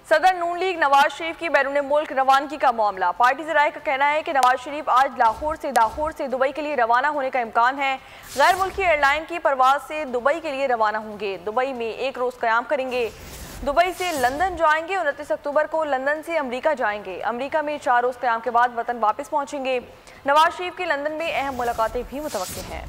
सदर नून लीग नवाज शरीफ की बैरून मुल्क रवानगी का मामला। पार्टी ज़राए का कहना है कि नवाज शरीफ आज लाहौर से दुबई के लिए रवाना होने का इम्कान है। गैर मुल्की एयरलाइन की परवाज से दुबई के लिए रवाना होंगे। दुबई में एक रोज़ क़याम करेंगे। दुबई से लंदन जाएंगे। 29 अक्टूबर को लंदन से अमरीका जाएंगे। अमरीका में 4 रोज़ क़याम के बाद वतन वापस पहुँचेंगे। नवाज शरीफ की लंदन में अहम मुलाकातें भी मुतवक्किल हैं।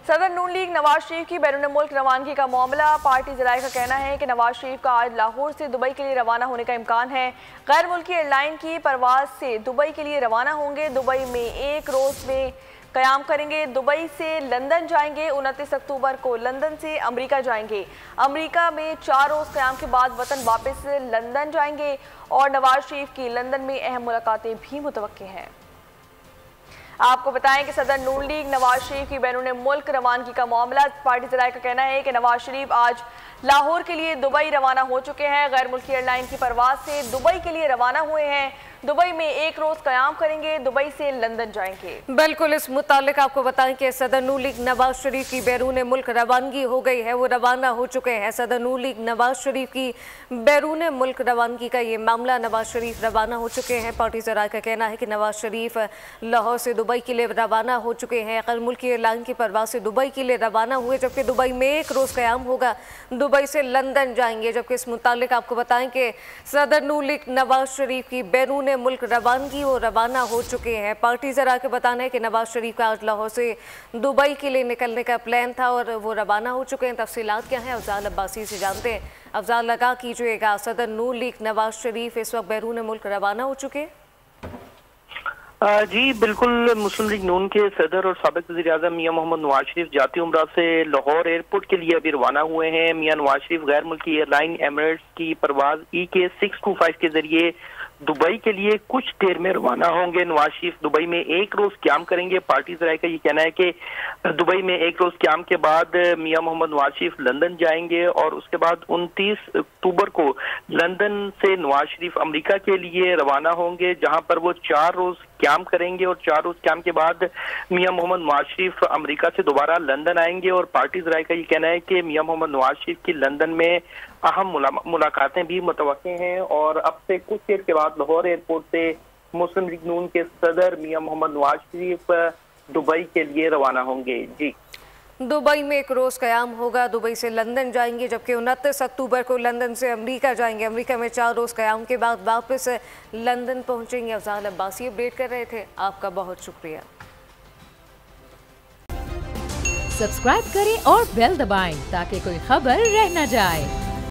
सदर नून लीग नवाज शरीफ की बैरून मुल्क रवानगी का मामला। पार्टी ज़राए का कहना है कि नवाज शरीफ का आज लाहौर से दुबई के लिए रवाना होने का इम्कान है। गैर मुल्की एयरलाइन की परवाज से दुबई के लिए रवाना होंगे। दुबई में एक रोज़ में क़याम करेंगे। दुबई से लंदन जाएंगे। 29 अक्टूबर को लंदन से अमरीका जाएंगे। अमरीका में 4 रोज़ क़याम के बाद वतन वापस लंदन जाएंगे और नवाज शरीफ की लंदन में अहम मुलाकातें भी मुतवक्किल हैं। आपको बताएं कि सदर नून लीग नवाज शरीफ की बैरून मुल्क रवानगी का मामला। पार्टी ज़राए का कहना है कि नवाज शरीफ आज लाहौर के लिए दुबई रवाना हो चुके हैं। गैर मुल्की एयरलाइन की परवाज से दुबई के लिए रवाना हुए हैं। दुबई में एक रोज़ क़याम करेंगे। दुबई से लंदन जाएंगे। बिल्कुल, इस मुतालिक आपको बताएं कि सदर नून लीग नवाज शरीफ की बैरून मुल्क रवानगी हो गई है, वो रवाना हो चुके हैं। सदर नून लीग नवाज शरीफ की बैरून मुल्क रवानगी का ये मामला। नवाज शरीफ रवाना हो चुके हैं। पार्टी ज़राए का कहना है कि नवाज शरीफ लाहौर से दुबई के लिए रवाना हो चुके हैं। गैर मुल्की एयरलाइन की परवाज से दुबई के लिए रवाना हुए, जबकि दुबई में एक रोज़ क़याम होगा। दुबई से लंदन जाएंगे। जबकि इस मुतालिक आपको बताएं कि सदर नून लीग नवाज शरीफ की बैरून मुल्क रवानगी वो रवाना हो चुके हैं। पार्टी ज़रा के बताना है कि नवाज शरीफ का आज लाहौर से दुबई के लिए निकलने का प्लान था और वो रवाना हो चुके हैं। तफसीलात क्या हैं अफजाल अब्बासी से जानते हैं। अफजाल, लगा कीजिएगा, सदर नून लीग नवाज शरीफ इस वक्त बैरून मुल्क रवाना हो चुके हैं? जी बिल्कुल, मुस्लिम लीग नून के सदर और साबिक वज़ीर-ए-आज़म मियां मोहम्मद नवाज शरीफ जाती उम्रा से लाहौर एयरपोर्ट के लिए अभी रवाना हुए हैं। मियां नवाज शरीफ गैर मुल्की एयरलाइन एमिरेट्स की परवाज EK 625 के जरिए दुबई के लिए कुछ देर में रवाना होंगे। नवाज शरीफ दुबई में एक रोज क़याम करेंगे। पार्टी ज़राए का ये कहना है कि दुबई में एक रोज क़याम के बाद मियां मोहम्मद नवाज शरीफ लंदन जाएंगे और उसके बाद 29 अक्टूबर को लंदन से नवाज शरीफ अमेरिका के लिए रवाना होंगे, जहां पर वो 4 रोज क़याम करेंगे और 4 रोज क़याम के बाद मियां मोहम्मद नवाज शरीफ अमेरिका से दोबारा लंदन आएंगे। और पार्टी ज़राए का ये कहना है कि मियां मोहम्मद नवाज शरीफ की लंदन में अहम मुलाकातें भी मुतवक्किल हैं और अब से कुछ देर के बाद लाहौर एयरपोर्ट से मुस्लिम लीग नून के सदर मियां मोहम्मद नवाज शरीफ दुबई के लिए रवाना होंगे। जी, दुबई में एक रोज़ क़याम होगा। दुबई से लंदन जाएंगे, जबकि 29 अक्टूबर को लंदन से अमेरिका जाएंगे। अमेरिका में 4 रोज़ क़याम के बाद वापस लंदन पहुंचेंगे। अफजाल अब्बासी अपडेट कर रहे थे, आपका बहुत शुक्रिया। सब्सक्राइब करें और बेल दबाएं ताकि कोई खबर रह न जाए।